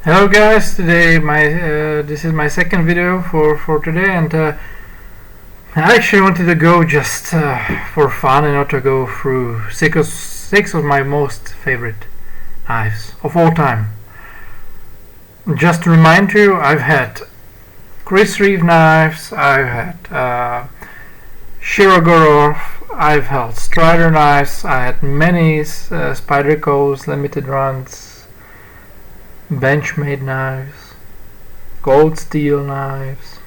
Hello guys, today this is my second video for today, and I actually wanted to go just for fun and not to go through six of my most favorite knives of all time. Just to remind you, I've had Chris Reeve knives, I've had Shirogorov, I've held Strider knives, I had many Spyderco's limited runs, Benchmade knives, gold steel knives.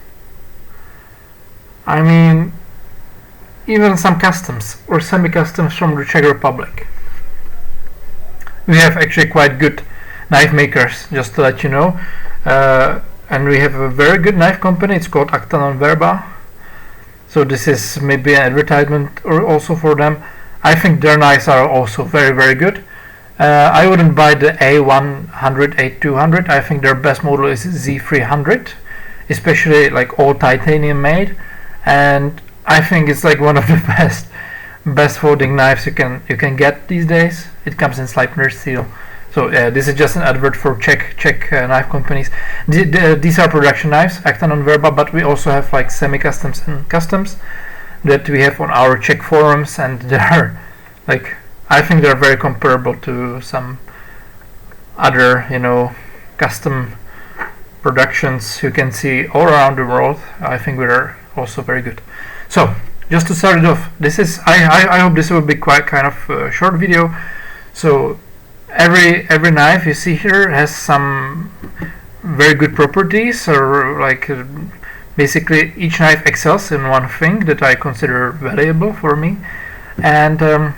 I mean, even some customs or semi-customs from the Czech Republic. We have actually quite good knife makers, just to let you know. And we have a very good knife company. It's called Acta non Verba. So this is maybe an advertisement or also for them. I think their knives are also very, very good. I wouldn't buy the A100, A200. I think their best model is Z300, especially like all titanium made, and I think it's like one of the best folding knives you can get these days. It comes in Sleipner steel. So this is just an advert for Czech knife companies. These are production knives, Acta non Verba, but we also have like semi-customs and customs that we have on our Czech forums, and they're like, I think they're very comparable to some other, custom productions you can see all around the world. I think we're also very good. So, just to start it off, this is I hope this will be quite kind of a short video. So, every knife you see here has some very good properties, or like basically each knife excels in one thing that I consider valuable for me, and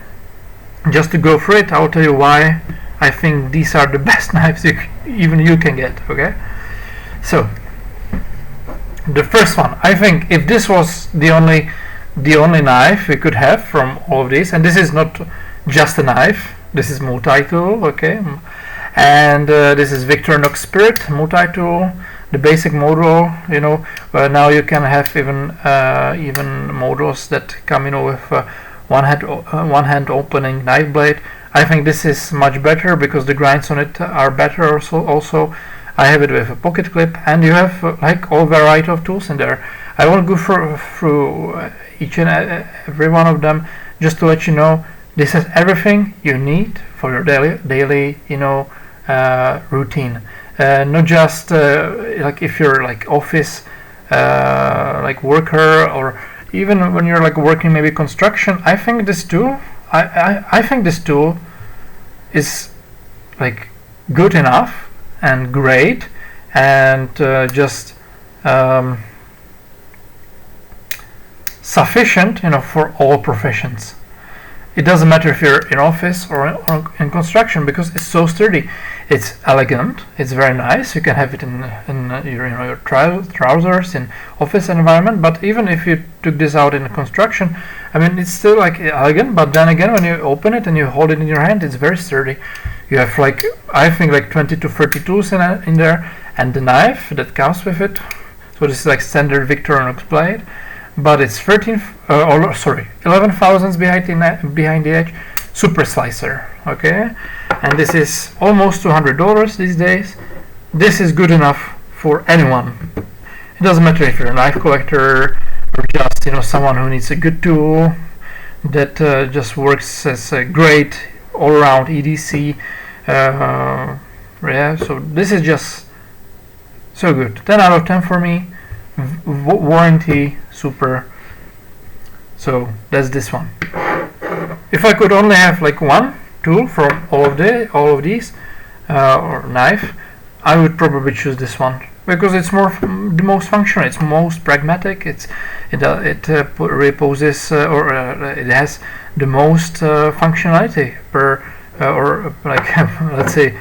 just to go through it, I'll tell you why I think these are the best knives even you can get. Okay, so the first one, I think if this was the only knife we could have from all of these, and this is not just a knife, this is multitool, okay, and this is Victorinox Spirit multitool, the basic model. Now you can have even models that come with one hand opening knife blade. I think this is much better because the grinds on it are better. Also, I have it with a pocket clip, and you have like all variety of tools in there. I won't go through each and every one of them. Just to let you know, this has everything you need for your daily routine. Not just like if you're like office like worker, or even when you're like working maybe construction. I think this tool I think this tool is like good enough and great, and just sufficient for all professions. It doesn't matter if you're in office or in construction, because it's so sturdy. It's elegant. It's very nice. You can have it in your trousers in office environment. But even if you took this out in construction, I mean, it's still like elegant. But then again, when you open it and you hold it in your hand, it's very sturdy. You have like, I think, like 20 to 30 tools in there, and the knife that comes with it. So this is like standard Victorinox blade, but it's 11 thousandths behind the edge, super slicer, okay, and this is almost $200 these days. This is good enough for anyone. It doesn't matter if you're a knife collector or just someone who needs a good tool that just works as a great all-around EDC. Yeah, so this is just so good. 10 out of 10 for me. Warranty super. So that's this one. If I could only have like one tool from all of these or knife, I would probably choose this one, because it's the most functional, it's most pragmatic, it reposes it has the most functionality or like let's say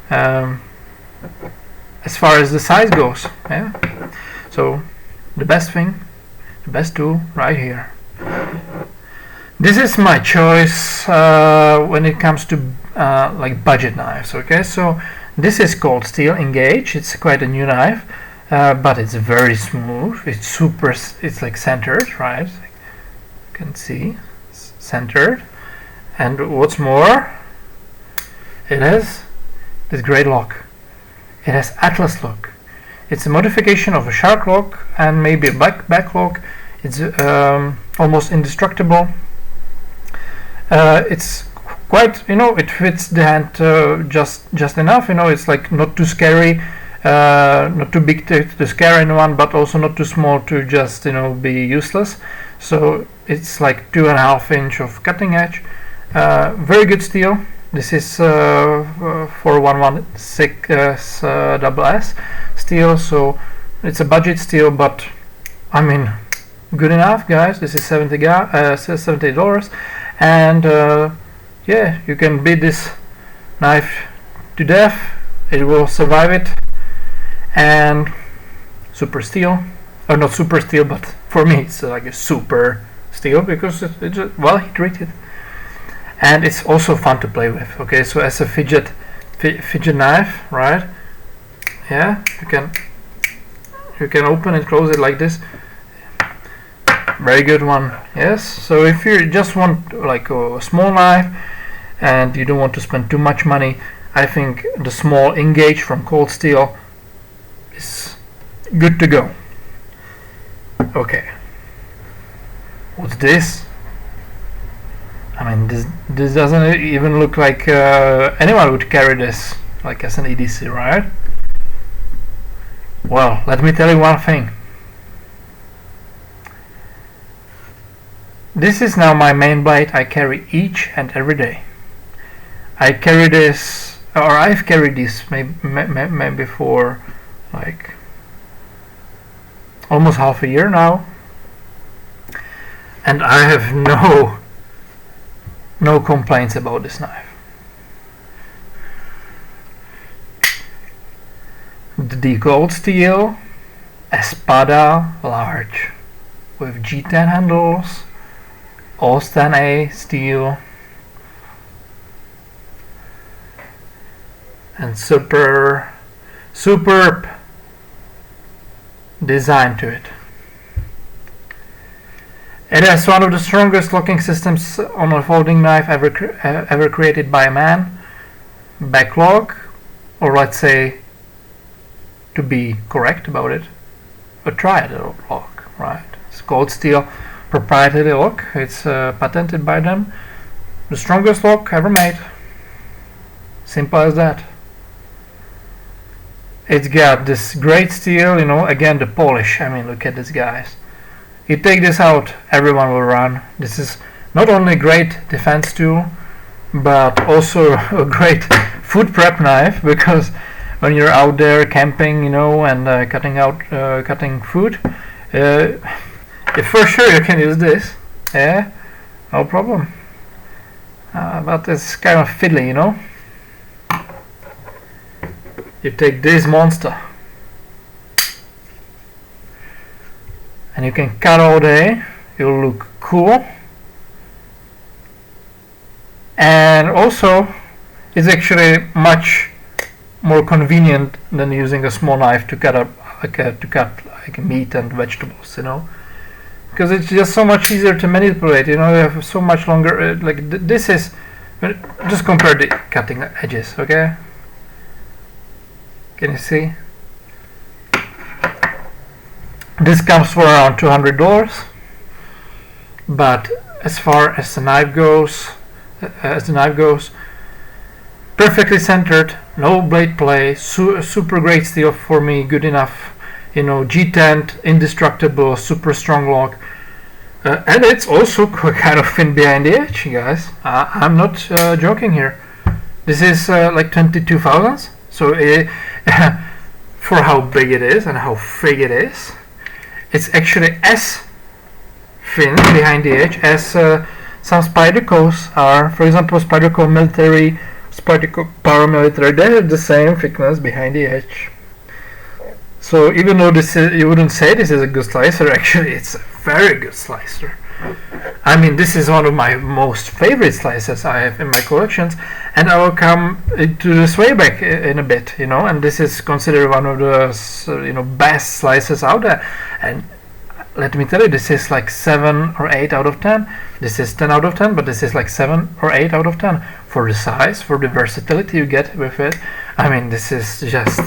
as far as the size goes. Yeah. So the best tool right here. This is my choice when it comes to like budget knives. Okay, so this is cold steel Engage. It's quite a new knife, but it's very smooth. It's like centered, right? You can see it's centered, and what's more, it has this great lock. It has Atlas lock. It's a modification of a shark lock and maybe a back lock. It's almost indestructible. It's quite, it fits the hand just enough. It's like not too scary, not too big to scare anyone, but also not too small to just be useless. So it's like 2.5 inch of cutting edge. Very good steel. This is 4116 SS steel, so it's a budget steel, but I mean, good enough, guys. This is $70, and yeah, you can beat this knife to death. It will survive it. And super steel, or not super steel, but for me it's like a super steel because it's well heat treated. And it's also fun to play with. Okay, so as a fidget knife, right? Yeah, you can open and close it like this. Very good one. Yes. So if you just want like a small knife and you don't want to spend too much money, I think the small Engage from Cold Steel is good to go. Okay. What's this? I mean, this doesn't even look like anyone would carry this like as an EDC, right? Well, let me tell you one thing. This is now my main blade I carry each and every day. I carry this, or I've carried this maybe for like almost half a year now, and I have no complaints about this knife. The Cold Steel Espada large with G10 handles, All-Stan A steel, and superb design to it. It has one of the strongest locking systems on a folding knife ever created by a man. Backlock, or let's say, to be correct about it, a triad lock, right? It's Cold Steel proprietary lock. It's patented by them. The strongest lock ever made. Simple as that. It's got this great steel, again the polish. I mean, look at this, guys. You take this out, everyone will run. This is not only a great defense tool, but also a great food prep knife, because when you're out there camping, and cutting food, for sure you can use this. Yeah, no problem. But it's kind of fiddly, You take this monster, and you can cut all day. You'll look cool, and also it's actually much more convenient than using a small knife to cut meat and vegetables, because it's just so much easier to manipulate. You have so much longer. This is just compare the cutting edges, okay? Can you see? This comes for around $200, but as far as the knife goes, perfectly centered, no blade play, super great steel for me, good enough, G10, indestructible, super strong lock, and it's also kind of thin behind the edge, guys. I'm not joking here. This is like 22 thousandths, so for how big it is and how thick it is, it's actually as thin behind the edge as some Spydercos are. For example, Spyderco Military, Spyderco Paramilitary, they have the same thickness behind the edge. So even though you wouldn't say this is a good slicer, actually it's a very good slicer. I mean, this is one of my most favorite slicers I have in my collections, and I will come to the Swayback in a bit, and this is considered one of the best slicers out there. And let me tell you, this is like 7 or 8 out of 10. This is 10 out of 10, but this is like 7 or 8 out of 10 for the size, for the versatility you get with it. I mean, this is just,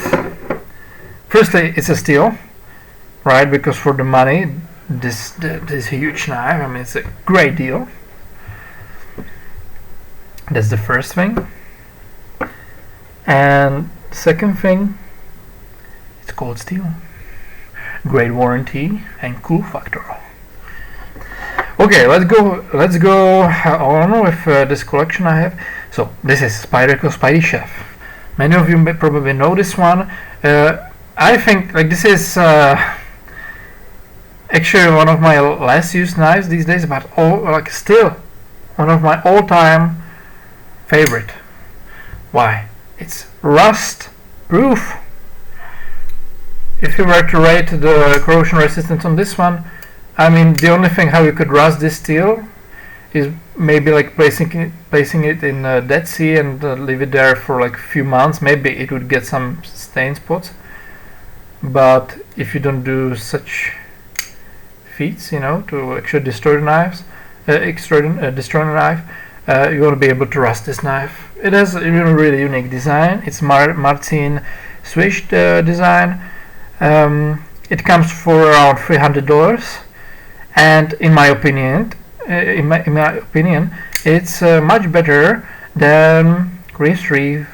firstly, it's a steal, right? Because for the money, this huge knife, I mean, it's a great deal. That's the first thing. And second thing, it's cold steel, great warranty and cool factor. Okay, let's go on with this collection I have. So this is Spyderco Spidey Chef. Many of you may probably know this one. I think like this is actually one of my less used knives these days, but still one of my all-time favorite. Why? It's rust proof. If you were to rate the corrosion resistance on this one, I mean, the only thing how you could rust this steel is maybe like placing it in a Dead Sea and leave it there for like a few months. Maybe it would get some stain spots. But if you don't do such feats, you know, to actually destroy the knives, destroy the knife, you won't be able to rust this knife. It has a really unique design. It's Martin switched design. It comes for around $300, and in my opinion, it's much better than grease reef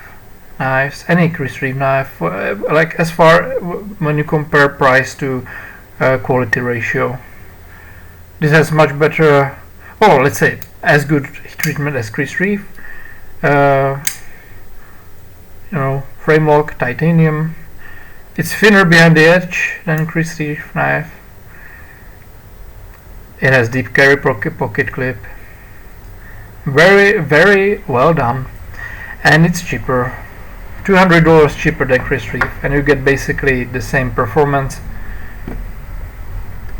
knives. Any grease reef knife, like as far when you compare price to quality ratio. This has much better, well, let's say as good heat treatment as grease reef. You know, framework, titanium. It's thinner behind the edge than grease reef knife. It has deep carry pocket clip. Very, very well done, and it's cheaper, $200 cheaper than grease reef, and you get basically the same performance.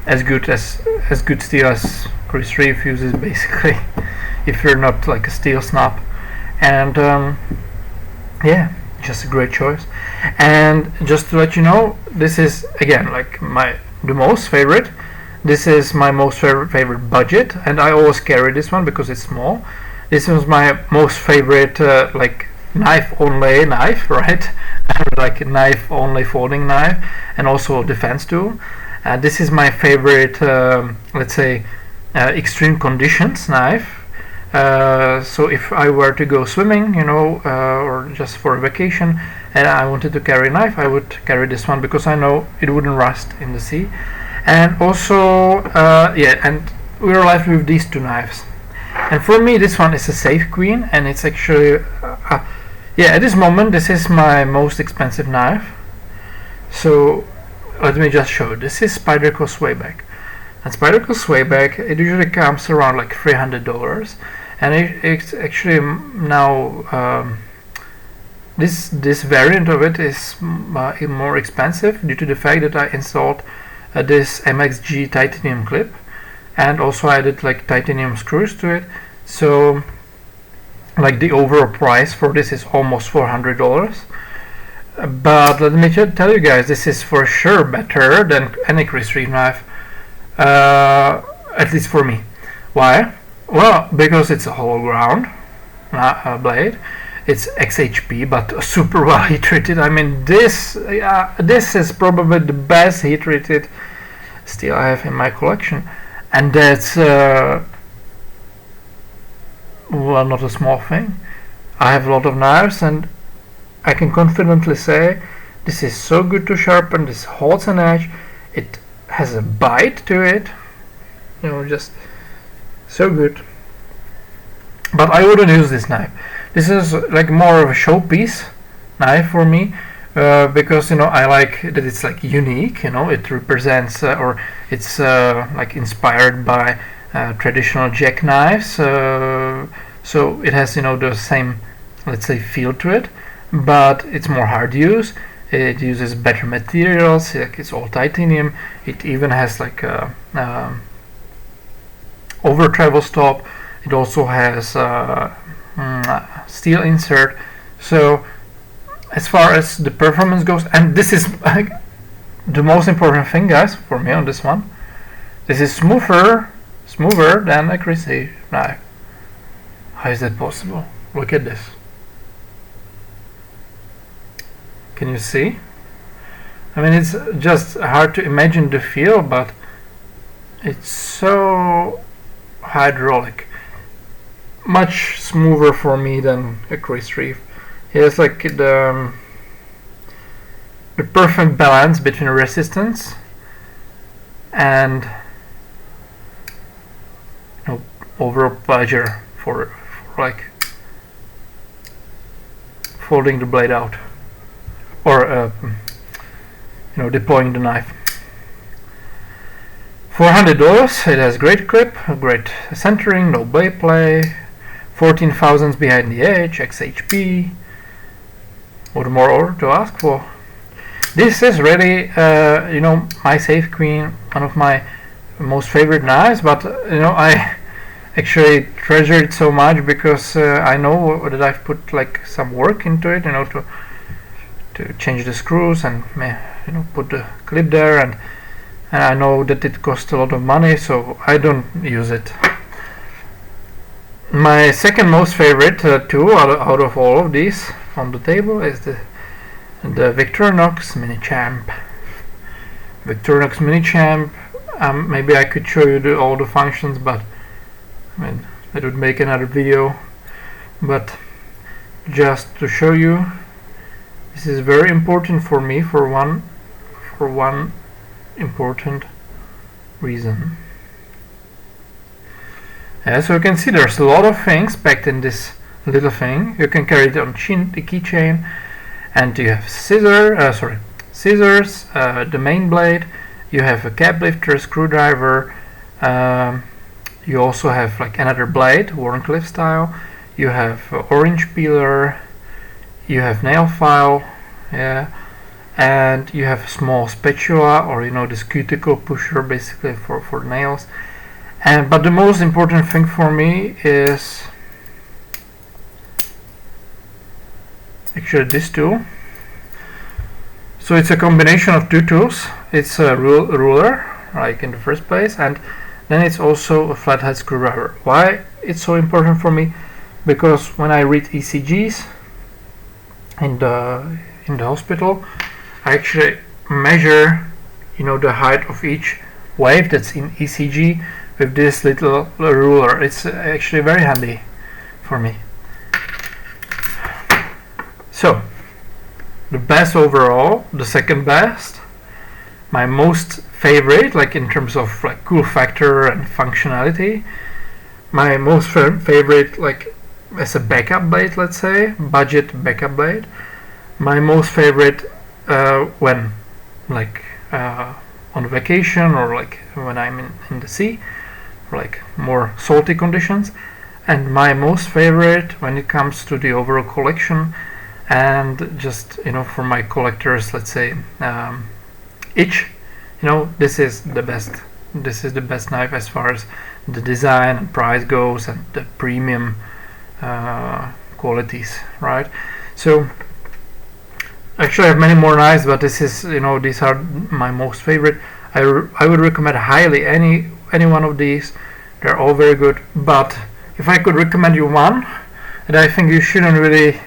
As good steel as grease reef uses, basically, if you're not like a steel snob. And yeah, just a great choice. And just to let you know, this is again like the most favorite. This is my most favorite budget, and I always carry this one because it's small. This was my most favorite like knife only knife, right? Like knife only folding knife, and also defense tool. This is my favorite, let's say, extreme conditions knife. So if I were to go swimming, you know, or just for a vacation, and I wanted to carry a knife, I would carry this one because I know it wouldn't rust in the sea. And also, yeah, and we're left with these two knives. And for me, this one is a safe queen, and it's actually, yeah, at this moment, this is my most expensive knife. So let me just show you. This is Spyderco Swayback. And Spyderco Swayback, it usually comes around like $300, and it's actually now this variant of it is more expensive due to the fact that I installed this MXG titanium clip, and also added like titanium screws to it. So like the overall price for this is almost $400. But let me tell you guys, this is for sure better than any grease reef knife, at least for me. Why? Well, because it's a hollow ground blade. It's XHP, but super well heat treated. I mean, this is probably the best heat treated steel I have in my collection, and that's well, not a small thing. I have a lot of knives, and I can confidently say this is so good to sharpen. This holds an edge. It has a bite to it. You know, just so good. But I wouldn't use this knife. This is like more of a showpiece knife for me, because you know I like that it's like unique. You know, it represents or it's like inspired by traditional jackknives. So it has, you know, the same, let's say, feel to it, but it's more hard to use. It uses better materials. Like it's all titanium. It even has like a over travel stop. It also has steel insert. So as far as the performance goes, and this is the most important thing, guys, for me on this one, this is smoother than a grease reef knife. How is that possible? Look at this. Can you see? I mean, it's just hard to imagine the feel, but it's so hydraulic. Much smoother for me than a Chris Reeve. It has like the perfect balance between resistance and overall pleasure for like folding the blade out or deploying the knife. $400. It has great grip, great centering, no blade play, 14 thousandths behind the edge, XHP. What more to ask for? This is really my Safe Queen, one of my most favorite knives, but I actually treasure it so much because I know that I've put like some work into it, to change the screws and put the clip there, and I know that it costs a lot of money, so I don't use it. My second most favorite tool out of all of these on the table is the Victorinox Mini Champ. Victorinox Mini Champ. Maybe I could show you all the functions, but I mean, it would make another video. But just to show you, this is very important for me for one important reason. So you can see there's a lot of things packed in this little thing. You can carry it on the keychain, and you have scissors, the main blade. You have a cap lifter, screwdriver. You also have like another blade, Warncliffe style. You have orange peeler. You have nail file, and you have a small spatula, or this cuticle pusher, basically for nails. But the most important thing for me is actually this tool. So it's a combination of two tools. It's a ruler, like in the first place, and then it's also a flathead screwdriver. Why it's so important for me? Because when I read ECGs in the hospital, I actually measure the height of each wave that's in ECG with this little ruler. It's actually very handy for me. So the best overall, the second best, my most favorite, like in terms of like cool factor and functionality, my most favorite, like as a backup blade, let's say budget backup blade, my most favorite when like on vacation, or like when I'm in the sea, or like more salty conditions, and my most favorite when it comes to the overall collection, and just for my collectors, let's say itch, this is the best knife as far as the design and price goes, and the premium qualities, right? So actually I have many more knives, but this is these are my most favorite. I would recommend highly any one of these. They're all very good, but if I could recommend you one that I think you shouldn't really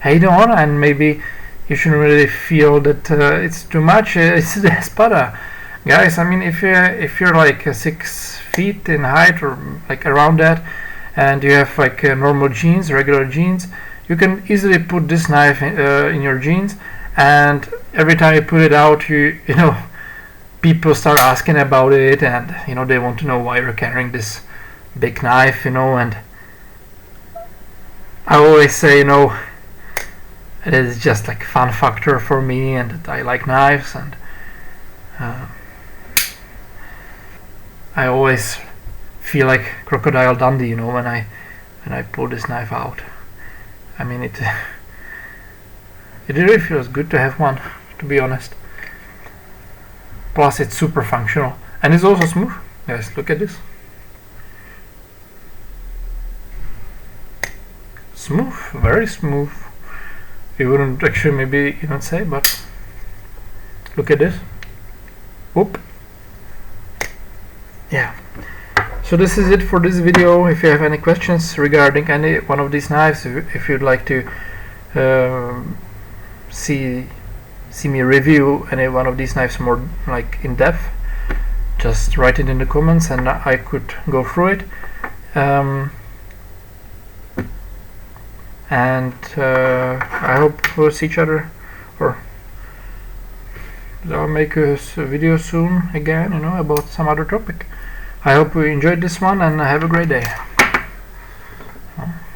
hate on, and maybe you shouldn't really feel that it's too much, it's the Espada. Guys, I mean, if you're like 6 feet in height, or like around that, and you have like normal jeans, regular jeans, you can easily put this knife in your jeans, and every time you put it out, people start asking about it, and they want to know why you're carrying this big knife, and I always say, it is just like fun factor for me, and that I like knives, and I always feel like Crocodile Dundee, when I pull this knife out. I mean, it really feels good to have one, to be honest. Plus it's super functional, and it's also smooth. Guys, look at this. Smooth, very smooth. You wouldn't actually maybe even say, but look at this. Whoop. Yeah. So this is it for this video. If you have any questions regarding any one of these knives, if you'd like to see me review any one of these knives more like in depth, just write it in the comments and I could go through it. And I hope we'll see each other, or I'll make a video soon again, about some other topic. I hope you enjoyed this one and have a great day.